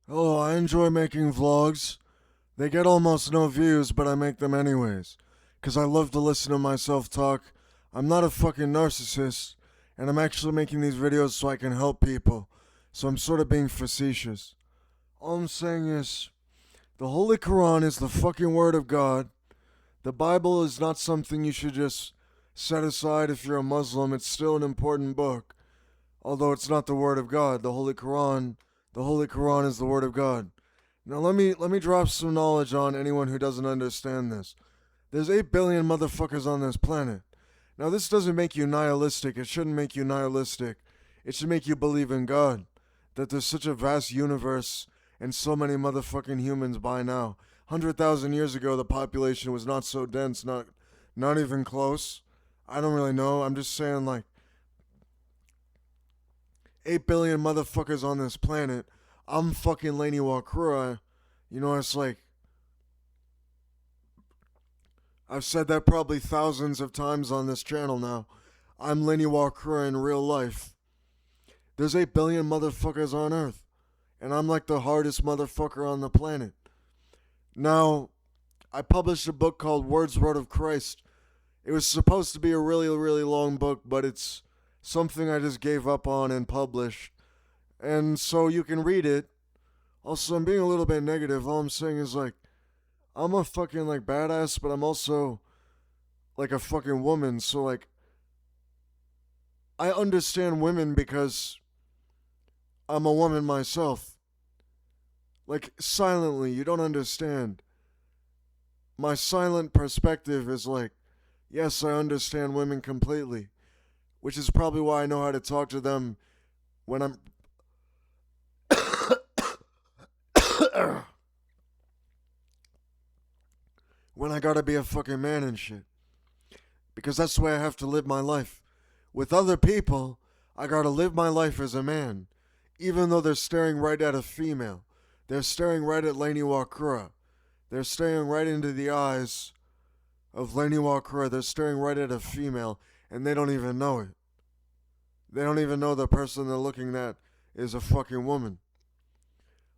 Oh, I enjoy making vlogs. They get almost no views, but I make them anyways. 'Cause I love to listen to myself talk. I'm not a fucking narcissist, and I'm actually making these videos so I can help people. So I'm sort of being facetious. All I'm saying is, the Holy Quran is the fucking Word of God. The Bible is not something you should just set aside if you're a Muslim. It's still an important book. Although it's not the Word of God. The Holy Quran is the Word of God. Now let me drop some knowledge on anyone who doesn't understand this. There's 8 billion motherfuckers on this planet. Now this doesn't make you nihilistic. It shouldn't make you nihilistic. It should make you believe in God. That there's such a vast universe and so many motherfucking humans by now. 100,000 years ago the population was not so dense, not even close. I don't really know. I'm just saying like 8 billion motherfuckers on this planet. I'm fucking Lain Iwakura. It's like, I've said that probably thousands of times on this channel now. I'm Lain Iwakura in real life. There's 8 billion motherfuckers on Earth. And I'm like the hardest motherfucker on the planet. Now, I published a book called Words Word of Christ. It was supposed to be a really, really long book, but it's something I just gave up on and published. And so you can read it. Also, I'm being a little bit negative. All I'm saying is like, I'm a fucking like badass, but I'm also like a fucking woman. So like, I understand women because I'm a woman myself. Like, silently, you don't understand. My silent perspective is like, yes, I understand women completely, which is probably why I know how to talk to them when I'm when I gotta be a fucking man and shit. Because that's the way I have to live my life. With other people, I gotta live my life as a man, even though they're staring right at a female. They're staring right at Lain Iwakura. They're staring right into the eyes of Lain Iwakura. They're staring right at a female, and they don't even know it. They don't even know the person they're looking at is a fucking woman.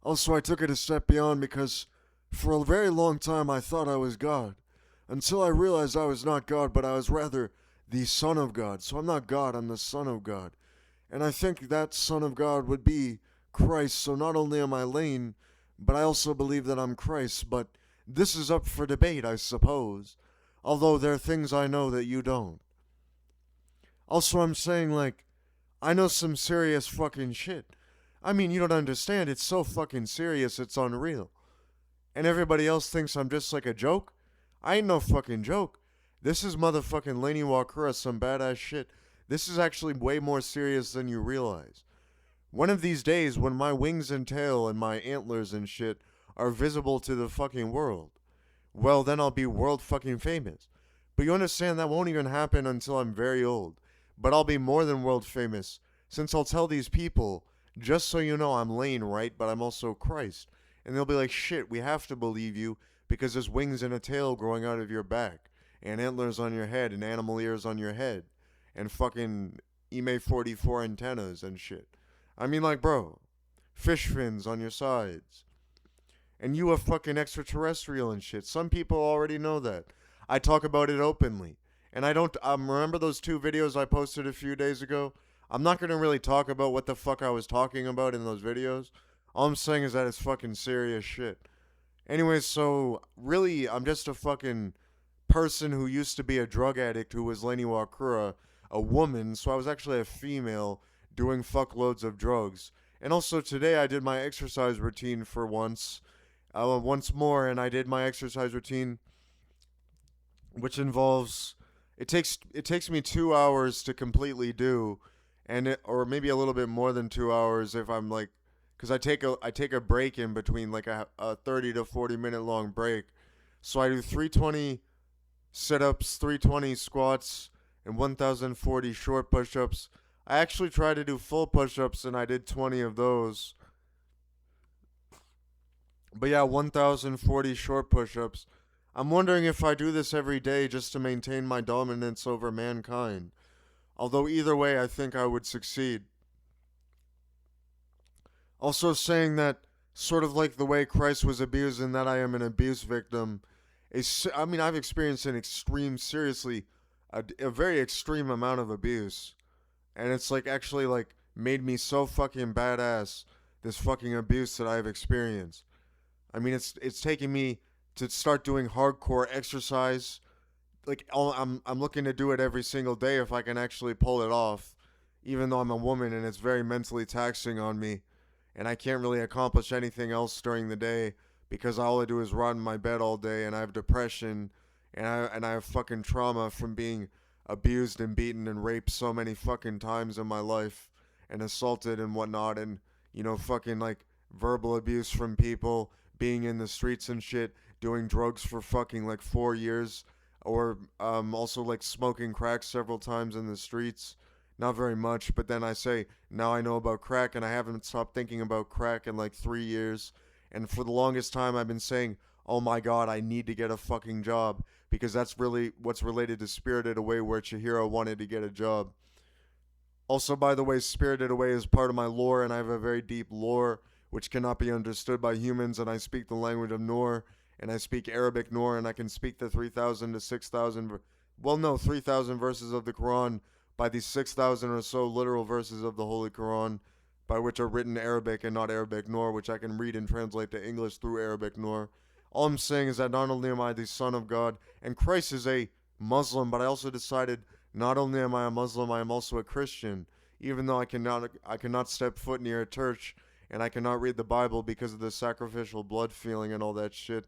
Also, I took it a step beyond because for a very long time I thought I was God. Until I realized I was not God, but I was rather the Son of God. So I'm not God, I'm the Son of God. And I think that Son of God would be Christ. So not only am I Lain, but I also believe that I'm Christ. But this is up for debate, I suppose. Although there are things I know that you don't. Also, I'm saying, like, I know some serious fucking shit. I mean, you don't understand. It's so fucking serious, it's unreal. And everybody else thinks I'm just like a joke? I ain't no fucking joke. This is motherfucking Lain Iwakura, some badass shit. This is actually way more serious than you realize. One of these days, when my wings and tail and my antlers and shit are visible to the fucking world, well, then I'll be world fucking famous. But you understand that won't even happen until I'm very old. But I'll be more than world famous, since I'll tell these people, just so you know, I'm Lain, right? But I'm also Christ. And they'll be like, shit, we have to believe you because there's wings and a tail growing out of your back, and antlers on your head, and animal ears on your head, and fucking IME 44 antennas and shit. I mean, like, bro, fish fins on your sides. And you are fucking extraterrestrial and shit. Some people already know that. I talk about it openly. And I don't, remember those 2 videos I posted a few days ago? I'm not going to really talk about what the fuck I was talking about in those videos. All I'm saying is that it's fucking serious shit. Anyways, so really, I'm just a fucking person who used to be a drug addict who was Lain Iwakura, a woman, so I was actually a female doing fuckloads of drugs. And also today I did my exercise routine for once more, and I did my exercise routine, which involves it takes me 2 hours to completely do, or maybe a little bit more than 2 hours if I'm like, because I take a break in between, like a 30 to 40 minute long break. So I do 320 sit-ups, 320 squats, and 1040 short push-ups. I actually tried to do full push-ups and I did 20 of those. But yeah, 1040 short push-ups. I'm wondering if I do this every day just to maintain my dominance over mankind. Although either way, I think I would succeed. Also saying that sort of like the way Christ was abused and that I am an abuse victim. I mean, I've experienced an extreme, seriously, a very extreme amount of abuse. And it's like actually like made me so fucking badass, this fucking abuse that I've experienced. I mean, it's taking me to start doing hardcore exercise. Like I'm looking to do it every single day if I can actually pull it off, even though I'm a woman and it's very mentally taxing on me, and I can't really accomplish anything else during the day because all I do is rot in my bed all day, and I have depression, and I have fucking trauma from being abused and beaten and raped so many fucking times in my life, and assaulted and whatnot, and fucking like verbal abuse from people, being in the streets and shit, doing drugs for fucking like 4 years, or also like smoking crack several times in the streets. Not very much, but then I say, now I know about crack, and I haven't stopped thinking about crack in like 3 years. And for the longest time, I've been saying, oh my god, I need to get a fucking job, because that's really what's related to Spirited Away, where Chihiro wanted to get a job. Also, by the way, Spirited Away is part of my lore, and I have a very deep lore which cannot be understood by humans, and I speak the language of Noor, and I speak Arabic Noor, and I can speak the 3,000 to 6,000, well, no, 3,000 verses of the Quran by the 6,000 or so literal verses of the Holy Quran, by which are written Arabic and not Arabic Noor, which I can read and translate to English through Arabic Noor. All I'm saying is that not only am I the Son of God, and Christ is a Muslim, but I also decided not only am I a Muslim, I am also a Christian, even though I cannot step foot near a church, and I cannot read the Bible because of the sacrificial blood feeling and all that shit.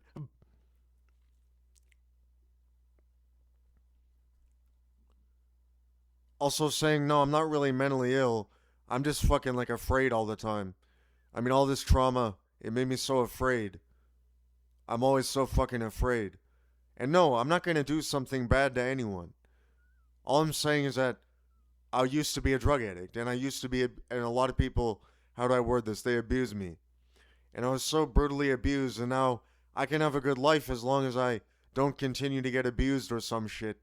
Also saying, no, I'm not really mentally ill. I'm just fucking like afraid all the time. I mean, all this trauma, it made me so afraid. I'm always so fucking afraid. And no, I'm not gonna do something bad to anyone. All I'm saying is that I used to be a drug addict, and I used to be, and a lot of people, how do I word this? They abused me. And I was so brutally abused, and now I can have a good life as long as I don't continue to get abused or some shit.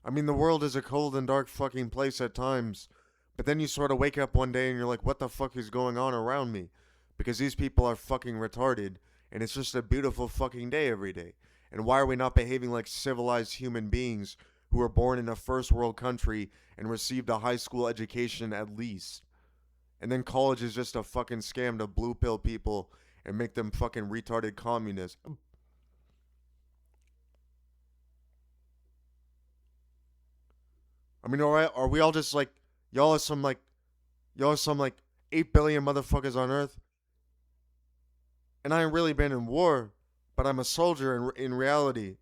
I mean, the world is a cold and dark fucking place at times, but then you sort of wake up one day and you're like, what the fuck is going on around me? Because these people are fucking retarded, and it's just a beautiful fucking day every day. And why are we not behaving like civilized human beings who were born in a first world country and received a high school education at least? And then college is just a fucking scam to blue pill people and make them fucking retarded communists. I mean, are we all just like, y'all are some like, y'all are some like 8 billion motherfuckers on Earth? And I ain't really been in war, but I'm a soldier in reality.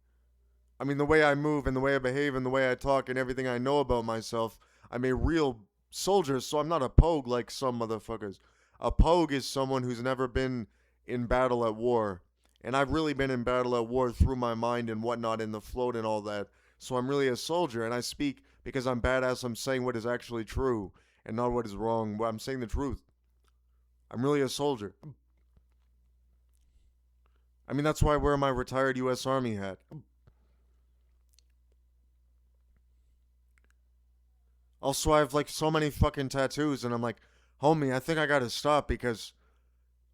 I mean, the way I move and the way I behave and the way I talk and everything I know about myself, I'm a real soldier, so I'm not a pogue like some motherfuckers. A pogue is someone who's never been in battle at war. And I've really been in battle at war through my mind and whatnot in the float and all that. So I'm really a soldier, and I speak because I'm badass. I'm saying what is actually true and not what is wrong. But I'm saying the truth. I'm really a soldier. I mean, that's why I wear my retired U.S. Army hat. Also, I have like so many fucking tattoos, and I'm like, homie, I think I gotta stop because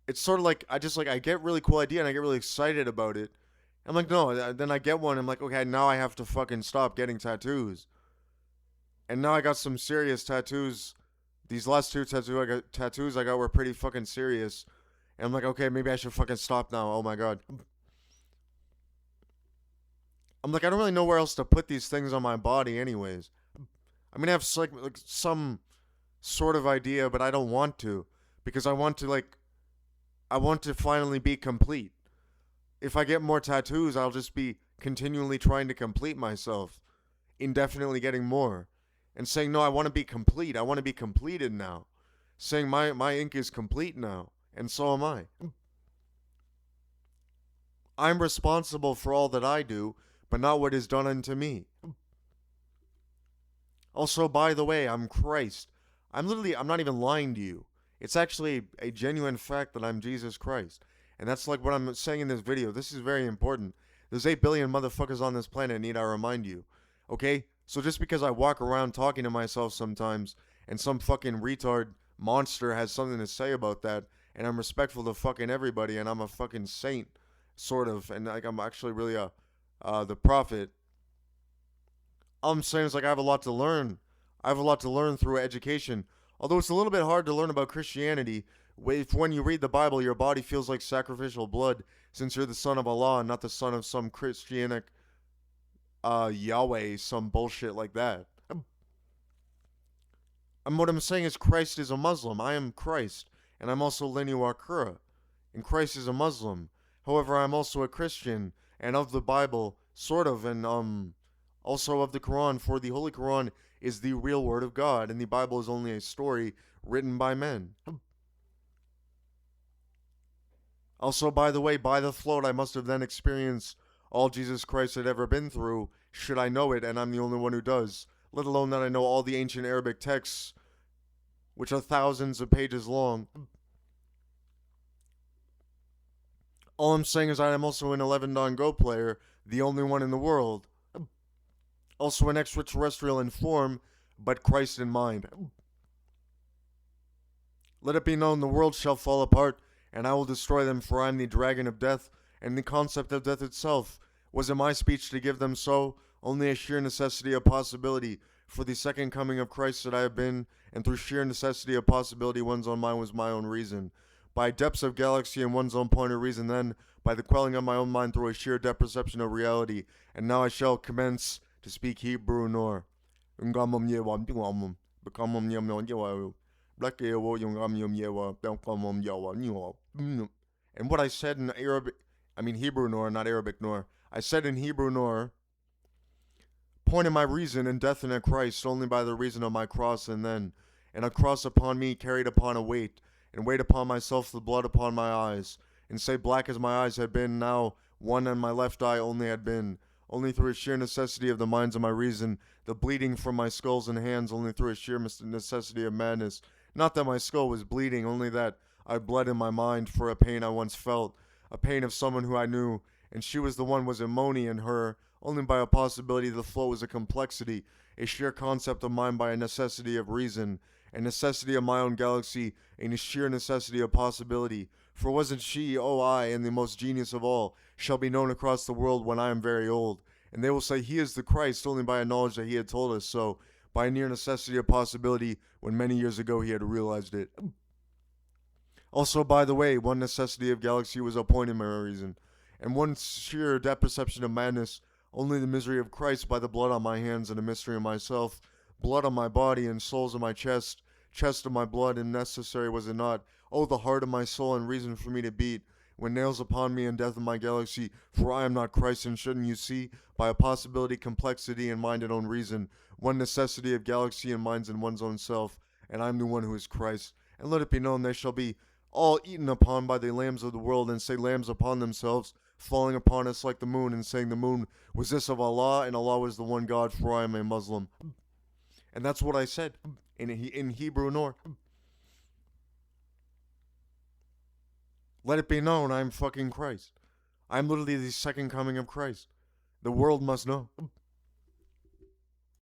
it's sort of like I get really cool idea and I get really excited about it. I'm like, no, then I get one. I'm like, okay, now I have to fucking stop getting tattoos. And now I got some serious tattoos. These last two tattoos I got were pretty fucking serious. And I'm like, okay, maybe I should fucking stop now. Oh my god. I'm like, I don't really know where else to put these things on my body, anyways. I mean, I have like some sort of idea, but I don't want to because I want to finally be complete. If I get more tattoos, I'll just be continually trying to complete myself, indefinitely getting more, and saying, no, I want to be complete. I want to be completed now. Saying my ink is complete now, and so am I. I'm responsible for all that I do, but not what is done unto me. Also, by the way, I'm Christ. I'm not even lying to you. It's actually a genuine fact that I'm Jesus Christ. And that's like what I'm saying in this video. This is very important. There's 8 billion motherfuckers on this planet, need I remind you. Okay? So just because I walk around talking to myself sometimes and some fucking retard monster has something to say about that, and I'm respectful to fucking everybody, and I'm a fucking saint, sort of, and like I'm actually really the prophet. All I'm saying is like I have a lot to learn. I have a lot to learn through education. Although it's a little bit hard to learn about Christianity, if when you read the Bible, your body feels like sacrificial blood, since you're the son of Allah and not the son of some Christianic Yahweh, some bullshit like that. And what I'm saying is Christ is a Muslim. I am Christ, and I'm also Lain Iwakura, and Christ is a Muslim. However, I'm also a Christian and of the Bible, sort of, and also of the Quran. For the Holy Quran is the real word of God, and the Bible is only a story written by men. Also, by the way, by the float, I must have then experienced all Jesus Christ had ever been through, should I know it, and I'm the only one who does. Let alone that I know all the ancient Arabic texts, which are thousands of pages long. All I'm saying is I am also an 11 Dan Go player, the only one in the world. Also an extraterrestrial in form, but Christ in mind. Let it be known the world shall fall apart, and I will destroy them, for I am the dragon of death, and the concept of death itself. Was it my speech to give them so? Only a sheer necessity of possibility. For the second coming of Christ that I have been, and through sheer necessity of possibility one's own mind was my own reason. By depths of galaxy and one's own point of reason, then, by the quelling of my own mind through a sheer depth perception of reality. And now I shall commence to speak Hebrew nor. And what I said in Arabic, Hebrew nor, not Arabic nor. I said in Hebrew nor, pointed my reason and death in a Christ only by the reason of my cross, and then, and a cross upon me carried upon a weight, and weight upon myself the blood upon my eyes, and say black as my eyes had been, now one on my left eye only had been, only through a sheer necessity of the minds of my reason, the bleeding from my skulls and hands only through a sheer necessity of madness, not that my skull was bleeding, only that I bled in my mind for a pain I once felt, a pain of someone who I knew, and she was the one was Imoni and her, only by a possibility the flow was a complexity, a sheer concept of mind by a necessity of reason, a necessity of my own galaxy, a sheer necessity of possibility. For wasn't she, oh I, and the most genius of all, shall be known across the world when I am very old, and they will say he is the Christ only by a knowledge that he had told us so, by a near necessity of possibility when many years ago he had realized it. Also, by the way, one necessity of galaxy was a point in my reason, and one sheer depth perception of madness, only the misery of Christ by the blood on my hands and the mystery of myself, blood on my body and souls in my chest, chest of my blood, and necessary was it not? Oh, the heart of my soul and reason for me to beat, when nails upon me and death of my galaxy, for I am not Christ, and shouldn't you see, by a possibility, complexity, and mind and own reason, one necessity of galaxy and minds in one's own self, and I am the one who is Christ. And let it be known they shall be all eaten upon by the lambs of the world, and say lambs upon themselves, falling upon us like the moon, and saying the moon was this of Allah, and Allah was the one God, for I am a Muslim. And that's what I said in Hebrew nor. Let it be known I am fucking Christ. I am literally the second coming of Christ. The world must know.